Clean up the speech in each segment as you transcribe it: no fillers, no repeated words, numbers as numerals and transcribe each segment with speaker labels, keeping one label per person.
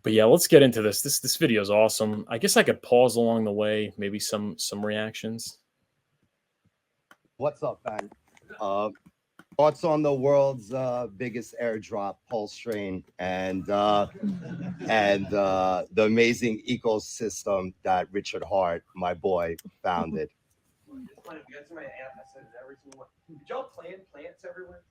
Speaker 1: But yeah, let's get into this. This video is awesome. I guess I could pause along the way, maybe some reactions.
Speaker 2: What's up, man? Thoughts on the world's biggest airdrop, Pulsechain, and the amazing ecosystem that Richard Hart, my boy, founded.
Speaker 3: Did y'all plant plants everywhere?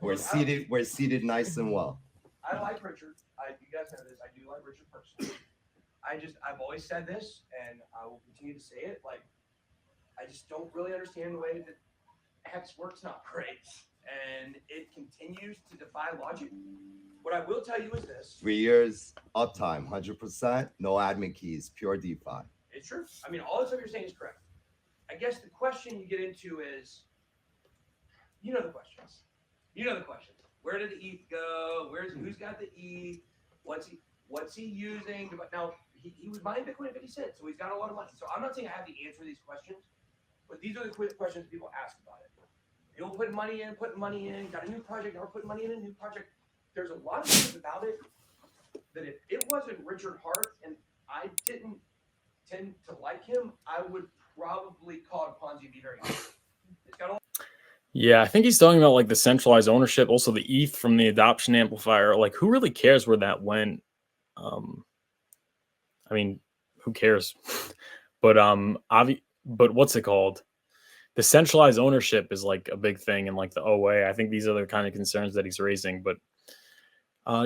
Speaker 2: We're seated nice and well.
Speaker 3: I like Richard. You guys know this. I do like Richard personally. I've always said this, and I will continue to say it. Like, I just don't really understand the way that HEX works and operates, and it continues to defy logic. What I will tell you is this:
Speaker 2: 3 years uptime, 100%, no admin keys, pure DeFi.
Speaker 3: It's true. I mean, all the stuff you're saying is correct. I guess the question you get into is, you know the questions. Where did the ETH go? Who's got the ETH? What's he using? Now he was buying Bitcoin at 50 cents, so he's got a lot of money. So I'm not saying I have the answer to these questions, but these are the questions people ask about it. People putting money in, got a new project, now we're putting money in a new project. There's a lot of things about it that if it wasn't Richard Hart and I didn't tend to like him, I would probably call it Ponzi and be very happy. It's got a
Speaker 1: Yeah, I think he's talking about like the centralized ownership, also the ETH from the adoption amplifier. Like, who really cares where that went? I mean, who cares? But but what's it called? The centralized ownership is like a big thing in like the OA. I think these are the kind of concerns that he's raising, but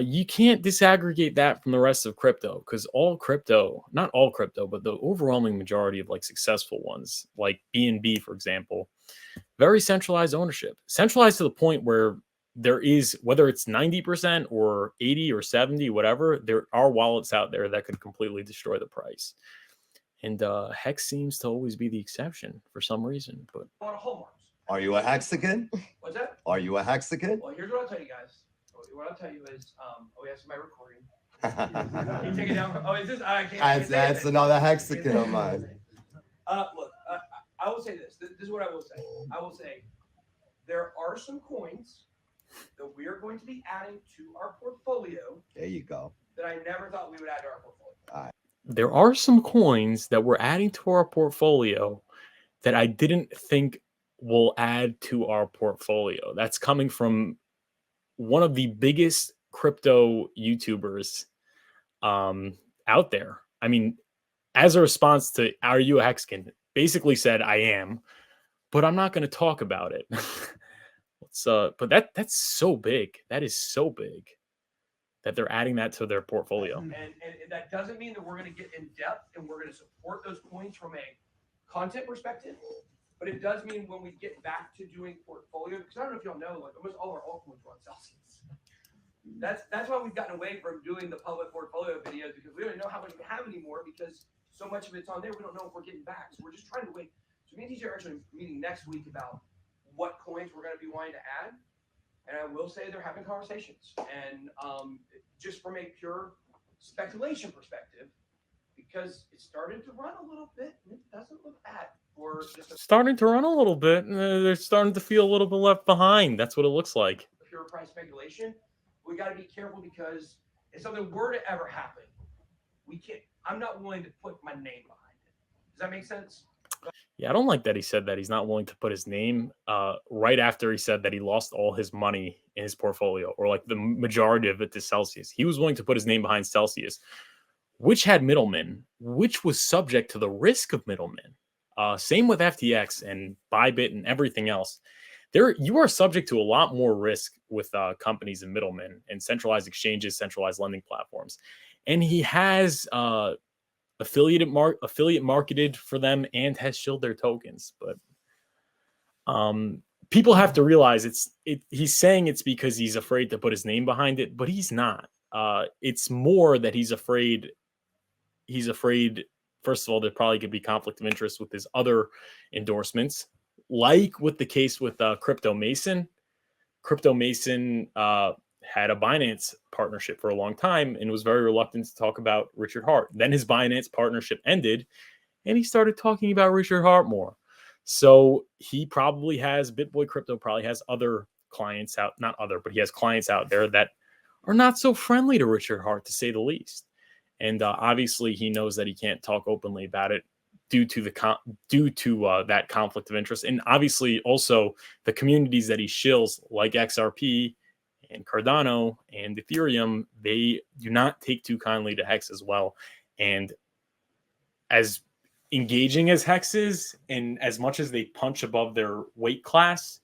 Speaker 1: you can't disaggregate that from the rest of crypto, because all crypto, not all crypto, but the overwhelming majority of like successful ones, like BNB, for example, very centralized ownership, centralized to the point where there is, whether it's 90% or 80 or 70, whatever, there are wallets out there that could completely destroy the price. And HEX seems to always be the exception for some reason. But
Speaker 3: lot of hallmarks.
Speaker 2: Are you a Hexican?
Speaker 3: What's that?
Speaker 2: Are you a Hexican?
Speaker 3: Well, here's what I'll tell you guys. What I'll tell you is, we have somebody recording. Can you take it down? Oh, is this? I can't.
Speaker 2: That's another Hexican of mine.
Speaker 3: Look, I will say this. This is what I will say. I will say there are some coins that we are going to be adding to our portfolio.
Speaker 2: There you go.
Speaker 3: That I never thought we would add to our portfolio.
Speaker 2: All right.
Speaker 1: there are some coins that we're adding to our portfolio that I didn't think will add to our portfolio. That's coming from one of the biggest crypto YouTubers out there. I mean, as a response to "Are you a Hexkin?" basically said, "I am," but I'm not going to talk about it. But that's so big. That is so big that they're adding that to their portfolio.
Speaker 3: And that doesn't mean that we're going to get in depth and we're going to support those coins from a content perspective. But it does mean when we get back to doing portfolio, because I don't know if y'all know, like almost all our altcoins are on Celsius. That's why we've gotten away from doing the public portfolio videos, because we don't know how much we have anymore, because so much of it's on there. We don't know if we're getting back. So we're just trying to wait. So me and TJ are actually meeting next week about what coins we're going to be wanting to add. And I will say they're having conversations. And just from a pure speculation perspective, because it's starting to run a little bit, and it doesn't look bad. Or just
Speaker 1: starting to run a little bit. They're starting to feel a little bit left behind. That's what it looks like.
Speaker 3: Pure price speculation. We got to be careful, because if something were to ever happen, we can't. I'm not willing to put my name behind it. Does that make sense?
Speaker 1: Yeah, I don't like that he said that he's not willing to put his name right after he said that he lost all his money in his portfolio, or like the majority of it to Celsius. He was willing to put his name behind Celsius, which had middlemen, which was subject to the risk of middlemen. Same with FTX and Bybit and everything else. You are subject to a lot more risk with companies and middlemen and centralized exchanges, centralized lending platforms. And he has affiliate marketed for them and has shielded their tokens. But people have to realize he's saying it's because he's afraid to put his name behind it, but he's not. It's more that he's afraid. First of all, there probably could be conflict of interest with his other endorsements, like with the case with Crypto Mason. Crypto Mason had a Binance partnership for a long time and was very reluctant to talk about Richard Hart. Then his Binance partnership ended, and he started talking about Richard Hart more. So he probably has, Bitboy Crypto probably has other clients out, not other, but he has clients out there that are not so friendly to Richard Hart, to say the least. And obviously, he knows that he can't talk openly about it due to that conflict of interest, and obviously also the communities that he shills, like XRP and Cardano and Ethereum, they do not take too kindly to Hex as well. And as engaging as Hex is, and as much as they punch above their weight class,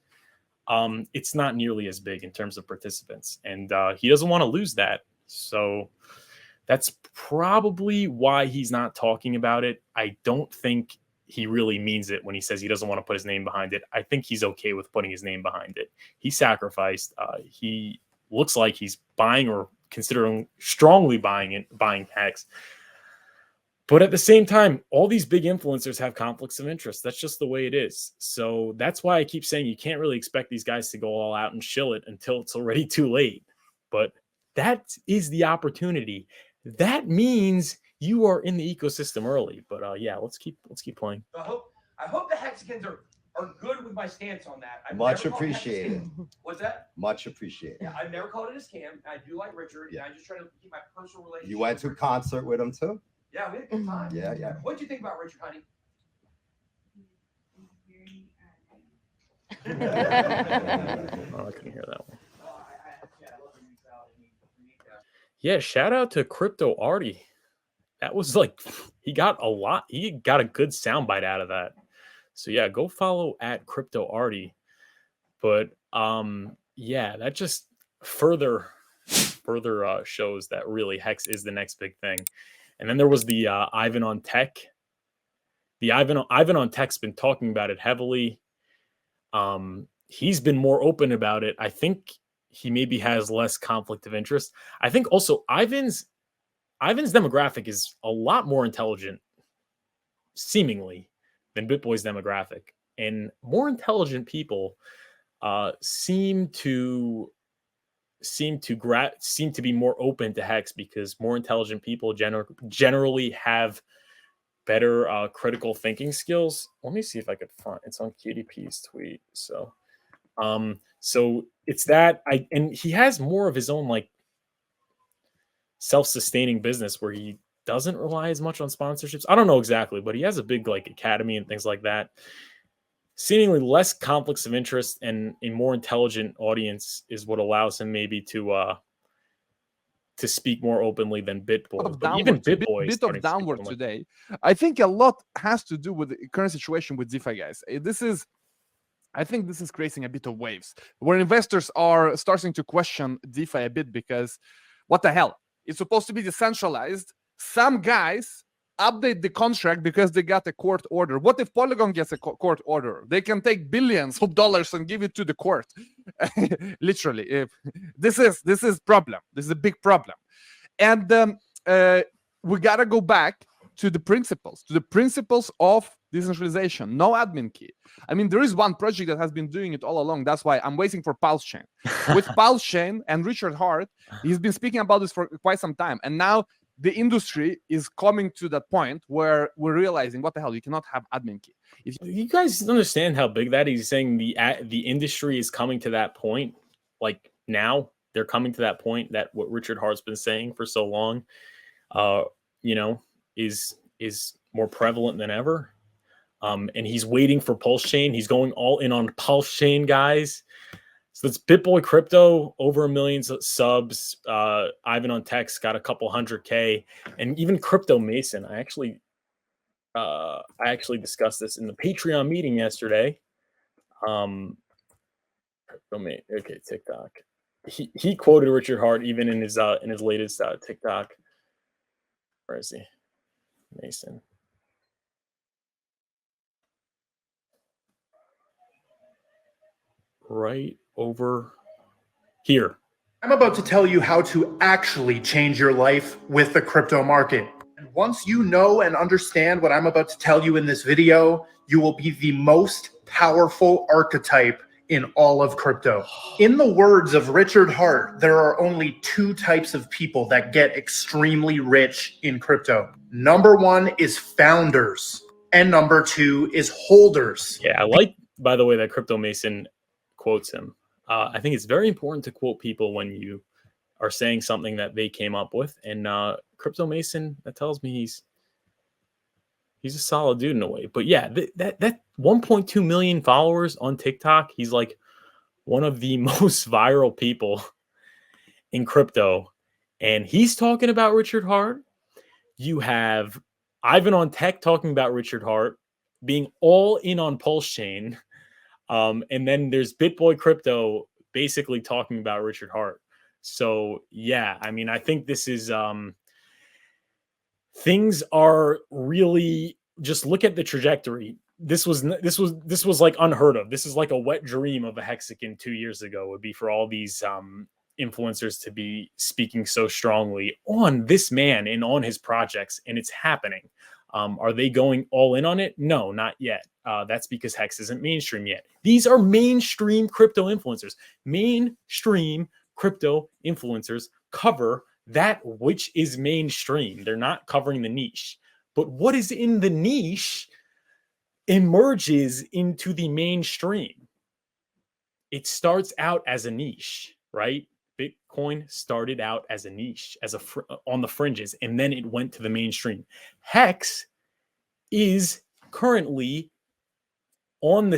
Speaker 1: it's not nearly as big in terms of participants, and he doesn't want to lose that. So that's probably why he's not talking about it. I don't think he really means it when he says he doesn't want to put his name behind it. I think he's okay with putting his name behind it. He sacrificed. He looks like he's buying or considering strongly buying Hex. But at the same time, all these big influencers have conflicts of interest. That's just the way it is. So that's why I keep saying you can't really expect these guys to go all out and shill it until it's already too late. But that is the opportunity. That means you are in the ecosystem early. But yeah, let's keep playing.
Speaker 3: I hope the Hexicans are good with my stance on that.
Speaker 2: Much appreciated.
Speaker 3: What's that?
Speaker 2: Much appreciated.
Speaker 3: Yeah, I've never called it a scam. I do like Richard.
Speaker 2: Yeah.
Speaker 3: And I just try to keep my personal relationship.
Speaker 2: You went to a concert with him too?
Speaker 3: Yeah, we had a good time.
Speaker 2: Yeah, yeah.
Speaker 3: What do you think about Richard, honey?
Speaker 1: Oh, I couldn't hear that one. Yeah, shout out to Crypto Artie. That was like, he got a good soundbite out of that. So yeah, go follow at Crypto Artie. But yeah, that just further shows that really Hex is the next big thing. And then there was the Ivan on Tech. The Ivan on Tech's been talking about it heavily. He's been more open about it. I think he maybe has less conflict of interest. I think also Ivan's demographic is a lot more intelligent, seemingly, than Bitboy's demographic. And more intelligent people seem to be more open to Hex, because more intelligent people generally have better critical thinking skills. Let me see if I could find it's on QDP's tweet. So it's that and he has more of his own like self-sustaining business where he doesn't rely as much on sponsorships. I don't know exactly, but he has a big like academy and things like that. Seemingly less conflicts of interest and a more intelligent audience is what allows him maybe to speak more openly than Bitboy. But even Bitboy
Speaker 4: bit of downward today. I think a lot has to do with the current situation with DeFi, guys. I think this is creating a bit of waves where investors are starting to question DeFi a bit, because what the hell? It's supposed to be decentralized. Some guys update the contract because they got a court order. What if Polygon gets a court order? They can take billions of dollars and give it to the court. Literally, this is problem. This is a big problem, and we gotta go back to the principles of decentralization. No admin key. I mean, there is one project that has been doing it all along. That's why I'm waiting for Pulsechain. With Pulsechain and Richard Hart, he's been speaking about this for quite some time, and now the industry is coming to that point where we're realizing, what the hell, you cannot have admin key.
Speaker 1: If you guys understand how big that is, he's saying the industry is coming to that point, like now they're coming to that point that what Richard Hart's been saying for so long, is more prevalent than ever. And he's waiting for Pulsechain. He's going all in on Pulsechain, guys. So it's Bitboy Crypto, over 1 million subs. Ivan on Tech's got a couple 100K, and even Crypto Mason. I actually discussed this in the Patreon meeting yesterday. Crypto Mason, okay, TikTok. He quoted Richard Hart even in his latest TikTok. Where is he? Mason. Right over here.
Speaker 5: I'm about to tell you how to actually change your life with the crypto market. And once you know and understand what I'm about to tell you in this video, you will be the most powerful archetype in all of crypto. In the words of Richard Hart, there are only two types of people that get extremely rich in crypto. Number one is founders, and number two is holders.
Speaker 1: Yeah, I like, by the way, that Crypto Mason quotes him. I think it's very important to quote people when you are saying something that they came up with. And Crypto Mason, that tells me he's a solid dude in a way. But yeah, that 1.2 million followers on TikTok, he's like one of the most viral people in crypto. And he's talking about Richard Hart. You have Ivan on Tech talking about Richard Hart, being all in on Pulse Chain. And then there's Bitboy Crypto basically talking about Richard Hart. So yeah, I mean, I think this is things are really, just look at the trajectory. This was like unheard of. This is like a wet dream of a Hexagon 2 years ago, would be for all these influencers to be speaking so strongly on this man and on his projects, and it's happening. Are they going all in on it? No, not yet. That's because Hex isn't mainstream yet. These are mainstream crypto influencers. Mainstream crypto influencers cover that which is mainstream. They're not covering the niche. But what is in the niche emerges into the mainstream. It starts out as a niche, right? Bitcoin started out as a niche, as on the fringes, and then it went to the mainstream. Hex is currently in the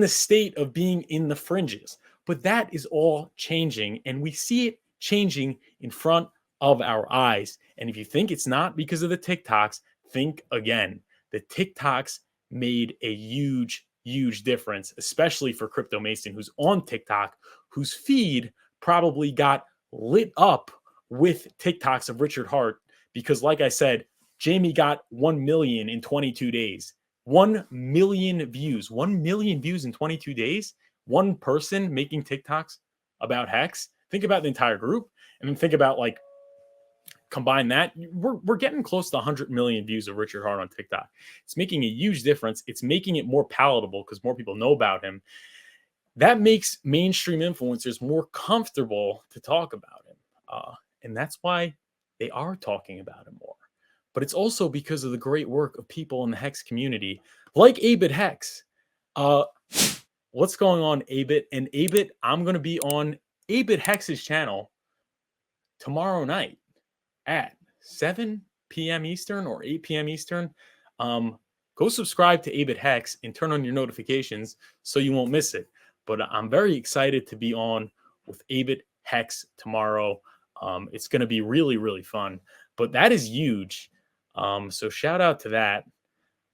Speaker 1: state of being in the fringes, but that is all changing, and we see it changing in front of our eyes. And if you think it's not because of the TikToks, think again. The TikToks made a huge difference, especially for Crypto Mason, who's on TikTok, whose feed probably got lit up with TikToks of Richard Hart, because like I said, Jamie got 1 million in 22 days. 1 million views. 1 million views in 22 days. One person making TikToks about Hex. Think about the entire group, and then think about, like, combine that. We're getting close to 100 million views of Richard Hart on TikTok. It's making a huge difference. It's making it more palatable because more people know about him. That makes mainstream influencers more comfortable to talk about him. And that's why they are talking about him more. But it's also because of the great work of people in the Hex community, like Abit Hex. What's going on, Abit? And Abit, I'm going to be on Abit Hex's channel tomorrow night at 7 p.m. Eastern or 8 p.m. Eastern. Go subscribe to Abit Hex and turn on your notifications so you won't miss it. But I'm very excited to be on with Abit Hex tomorrow. It's going to be really fun. But that is huge. So shout out to that.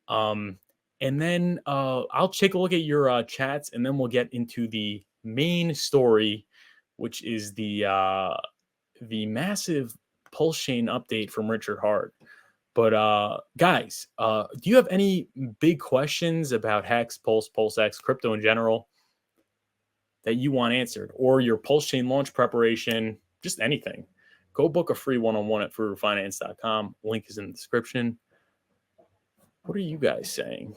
Speaker 1: And then I'll take a look at your chats, and then we'll get into the main story, which is the massive Pulse Chain update from Richard Hart. But guys, do you have any big questions about Hex, Pulse, PulseX, crypto in general that you want answered, or your Pulse Chain launch preparation, just anything? Go book a free one-on-one at furufinance.com. Link is in the description. What are you guys saying?